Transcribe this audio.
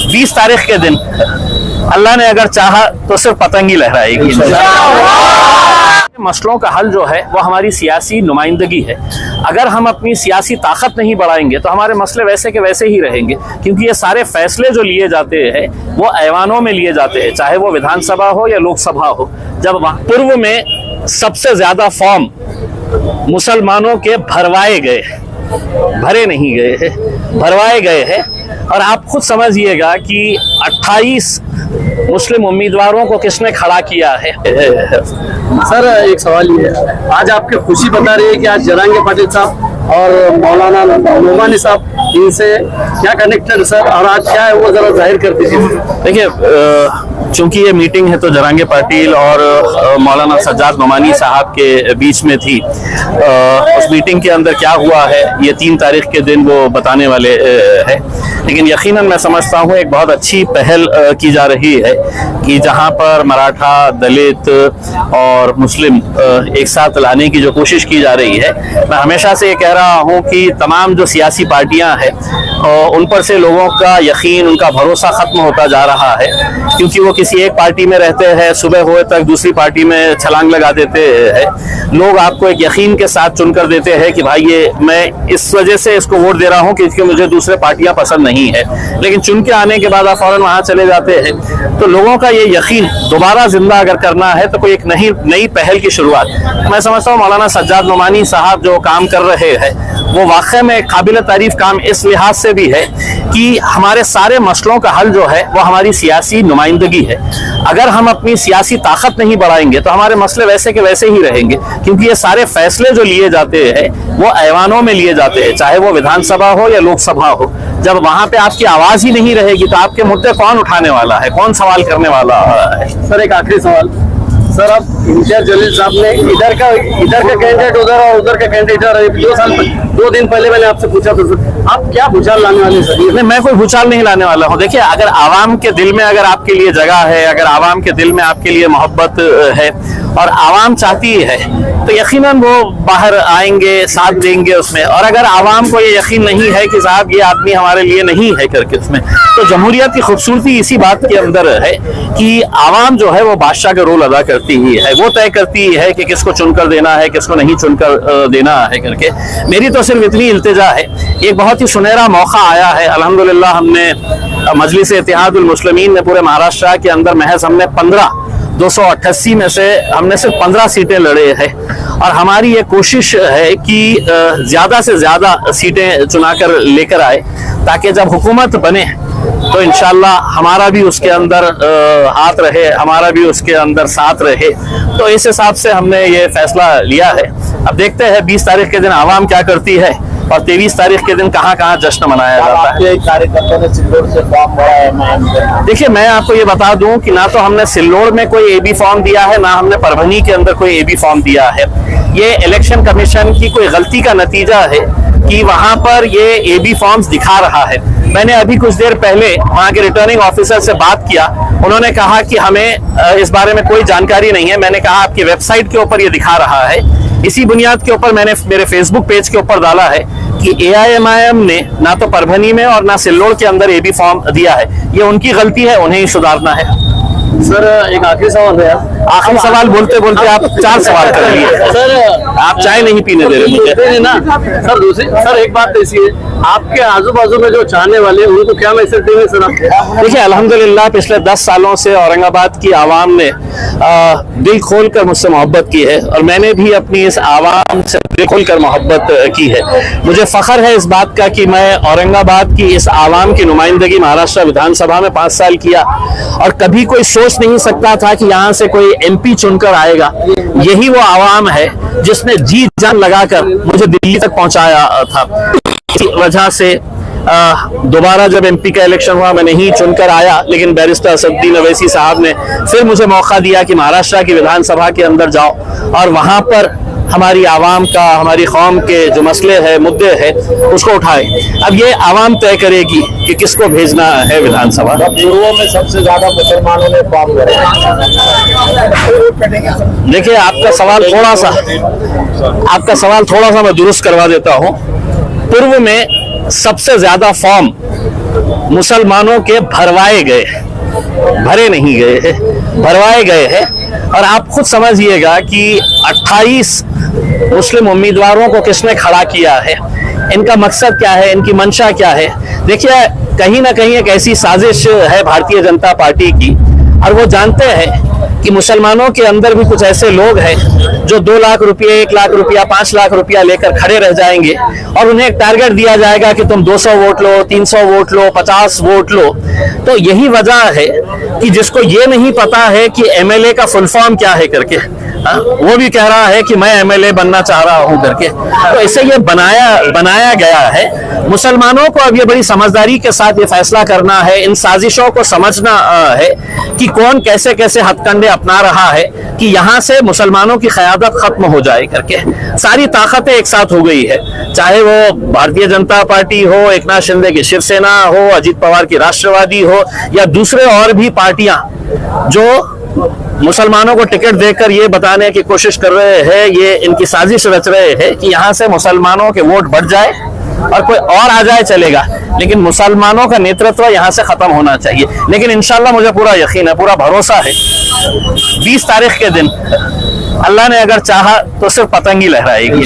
20 तारीख के दिन अल्लाह ने अगर चाहा तो सिर्फ पतंग ही लहराएगी। मसलों का हल जो है वो हमारी सियासी नुमाइंदगी है। अगर हम अपनी सियासी ताकत नहीं बढ़ाएंगे तो हमारे मसले वैसे के वैसे ही रहेंगे, क्योंकि ये सारे फैसले जो लिए जाते हैं वो ऐवानों में लिए जाते हैं, चाहे वो विधानसभा हो या लोकसभा हो। जब पूर्व में सबसे ज्यादा फॉर्म मुसलमानों के भरवाए गए, भरे नहीं गए हैं, भरवाए गए हैं। और आप खुद समझिएगा कि 28 मुस्लिम उम्मीदवारों को किसने खड़ा किया है। सर एक सवाल ये है, आज आपकी खुशी बता रही है कि आज जरांगे पाटिल साहब और मौलाना नोमानी साहब, इनसे क्या कनेक्टेड सर, और आज क्या है वो जरा जाहिर कर दीजिए। देखिए, चूंकि ये मीटिंग है तो जरांगे पाटिल और मौलाना सज्जाद नोमानी साहब के बीच में थी। उस मीटिंग के अंदर क्या हुआ है ये 3 तारीख के दिन वो बताने वाले है। लेकिन यकीनन मैं समझता हूँ एक बहुत अच्छी पहल की जा रही है कि जहाँ पर मराठा, दलित और मुस्लिम एक साथ लाने की जो कोशिश की जा रही है। मैं हमेशा से ये कह रहा हूँ कि तमाम जो सियासी पार्टियां हैं उन पर से लोगों का यकीन, उनका भरोसा खत्म होता जा रहा है, क्योंकि वो किसी एक पार्टी में रहते हैं, सुबह हुए तक दूसरी पार्टी में छलांग लगा देते हैं। लोग आपको एक यकीन के साथ चुनकर देते हैं कि भाई ये मैं इस वजह से इसको वोट दे रहा हूँ क्योंकि मुझे दूसरे पार्टियां पसंद नहीं है, लेकिन चुन के आने के बाद आप फौरन वहां चले जाते हैं। तो लोगों का ये यकीन दोबारा जिंदा अगर करना है तो कोई एक नई पहल की शुरुआत, मैं समझता हूँ मौलाना सज्जाद नोमानी साहब जो काम कर रहे हैं वो वाकई में काबिल तारीफ काम इस लिहाज से भी है कि हमारे सारे मसलों का हल जो है वो हमारी सियासी नुमाइंदगी है। अगर हम अपनी सियासी ताकत नहीं बढ़ाएंगे तो हमारे मसले वैसे के वैसे ही रहेंगे, क्योंकि ये सारे फैसले जो लिए जाते हैं वो ऐवानों में लिए जाते हैं, चाहे वो विधानसभा हो या लोकसभा हो। जब वहां पे आपकी आवाज ही नहीं रहेगी तो आपके मुद्दे कौन उठाने वाला है, कौन सवाल करने वाला है। सर एक आखिरी सवाल, सर अब इम्तियाज जलील साहब ने इधर का कैंडिडेट उधर और उधर का कैंडिडेट इधर, 2 दिन पहले मैंने आपसे पूछा था सर, आप क्या भूचाल लाने वाले सर? नहीं, मैं कोई भूचाल नहीं लाने वाला हूँ। देखिए, अगर आवाम के दिल में अगर आपके लिए जगह है, अगर आवाम के दिल में आपके लिए मोहब्बत है और आवाम चाहती है तो यकीनन वो बाहर आएंगे, साथ देंगे उसमें। और अगर आवाम को ये यकीन नहीं है कि साहब ये आदमी हमारे लिए नहीं है करके उसमें, तो जमहूरियत की खूबसूरती इसी बात के अंदर है कि आवाम जो है वो बादशाह का रोल अदा करती ही है, वो तय करती है कि किसको चुनकर देना है, किसको नहीं चुनकर देना है करके। मेरी तो सिर्फ इतनी इल्तिजा है, एक बहुत ही सुनहरा मौका आया है अल्हम्दुलिल्लाह। हमने मजलिस इत्तेहादुल मुस्लिमीन ने पूरे महाराष्ट्र के अंदर महज हमने 288 में से हमने सिर्फ 15 सीटें लड़े हैं, और हमारी ये कोशिश है कि ज्यादा से ज्यादा सीटें चुनाकर लेकर आए, ताकि जब हुकूमत बने तो इंशाल्लाह हमारा भी उसके अंदर हाथ रहे, हमारा भी उसके अंदर साथ रहे। तो इस हिसाब से हमने ये फैसला लिया है। अब देखते हैं 20 तारीख के दिन आवाम क्या करती है और 23 तारीख के दिन कहाँ कहाँ जश्न मनाया जाता है। कार्यकर्ताओं ने सिल्लोड से फॉर्म भरा है। देखिए, मैं आपको ये बता दूं कि ना तो हमने सिल्लोड में कोई एबी फॉर्म दिया है, ना हमने परभनी के अंदर कोई एबी फॉर्म दिया है। ये इलेक्शन कमीशन की कोई गलती का नतीजा है कि वहां पर ये एबी फॉर्म्स दिखा रहा है। मैंने अभी कुछ देर पहले वहां के रिटर्निंग ऑफिसर से बात किया, उन्होंने कहा कि हमें इस बारे में कोई जानकारी नहीं है। मैंने कहा आपकी वेबसाइट के ऊपर ये दिखा रहा है। इसी बुनियाद के ऊपर मैंने मेरे फेसबुक पेज के ऊपर डाला है कि AIMIM ने ना तो परभनी में और ना सिल्लोड के अंदर एबी फॉर्म दिया है। ये उनकी गलती है, उन्हें ही सुधारना है। सर एक आखिरी सवाल है। आखिरी सवाल बोलते बोलते आप 4 सवाल कर लिए सर, आप चाय नहीं पीने दे रहे मुझे ना सर। दूसरी सर एक बात ऐसी है, आपके आजू बाजू में जो चाहने वाले उनको क्या मैसेज देंगे सर आप? देखिए, अल्हम्दुलिल्लाह पिछले 10 सालों से औरंगाबाद की आवाम ने दिल खोल कर मुझसे मोहब्बत की है, और मैंने भी अपनी इस आवाम से दिल खोल कर मोहब्बत की है। मुझे फख्र है इस बात का कि मैं औरंगाबाद की इस आवाम की नुमाइंदगी महाराष्ट्र विधानसभा में 5 साल किया, और कभी कोई सोच नहीं सकता था कि यहाँ से कोई MP चुनकर आएगा। यही वो आवाम है जिसने जी जान लगाकर मुझे दिल्ली तक पहुंचाया था। इसी वजह से दोबारा जब MP का इलेक्शन हुआ मैं नहीं चुनकर आया, लेकिन बैरिस्टर असदुद्दीन अवैसी साहब ने फिर मुझे मौका दिया कि महाराष्ट्र की विधानसभा के अंदर जाओ और वहां पर हमारी आवाम का, हमारी कौम के जो मसले हैं, मुद्दे हैं, उसको उठाए। अब ये आवाम तय करेगी कि किसको भेजना है विधानसभा। पूर्व में सबसे ज्यादा मुसलमानों ने फॉर्म भरा। देखिए, आपका सवाल थोड़ा सा मैं दुरुस्त करवा देता हूँ। पूर्व में सबसे ज्यादा फॉर्म मुसलमानों के भरवाए गए, भरे नहीं गए हैं, भरवाए गए हैं। और आप खुद समझिएगा कि 28 मुस्लिम उम्मीदवारों को किसने खड़ा किया है, इनका मकसद क्या है, इनकी मंशा क्या है। देखिए, कहीं ना कहीं एक ऐसी साजिश है भारतीय जनता पार्टी की, और वो जानते हैं कि मुसलमानों के अंदर भी कुछ ऐसे लोग हैं जो 2 लाख रुपये, 1 लाख रुपया, 5 लाख रुपया लेकर खड़े रह जाएंगे, और उन्हें एक टारगेट दिया जाएगा कि तुम 200 वोट लो, 300 वोट लो, 50 वोट लो। तो यही वजह है कि जिसको ये नहीं पता है कि एमएलए का फुल फॉर्म क्या है करके, वो भी कह रहा है कि मैं एमएलए बनना चाह रहा हूं करके। तो इसे ये बनाया गया है। मुसलमानों को अब ये बड़ी समझदारी के साथ ये फैसला करना है, इन साजिशों को समझना है कि कौन कैसे कैसे हथकंडे अपना रहा है कि यहां से मुसलमानों की क़यादत खत्म हो जाए करके। सारी ताकतें एक साथ हो गई है, चाहे वो भारतीय जनता पार्टी हो, एकनाथ शिंदे की शिवसेना हो, अजीत पवार की राष्ट्रवादी हो, या दूसरे और भी पार्टियां जो मुसलमानों को टिकट देकर ये बताने की कोशिश कर रहे हैं, ये इनकी साजिश रच रहे हैं कि यहां से मुसलमानों के वोट बढ़ जाए और कोई और आ जाए चलेगा, लेकिन मुसलमानों का नेतृत्व यहां से खत्म होना चाहिए। लेकिन इंशाल्लाह मुझे पूरा यकीन है, पूरा भरोसा है, 20 तारीख के दिन अल्लाह ने अगर चाहा तो सिर्फ पतंग ही लहराएगी।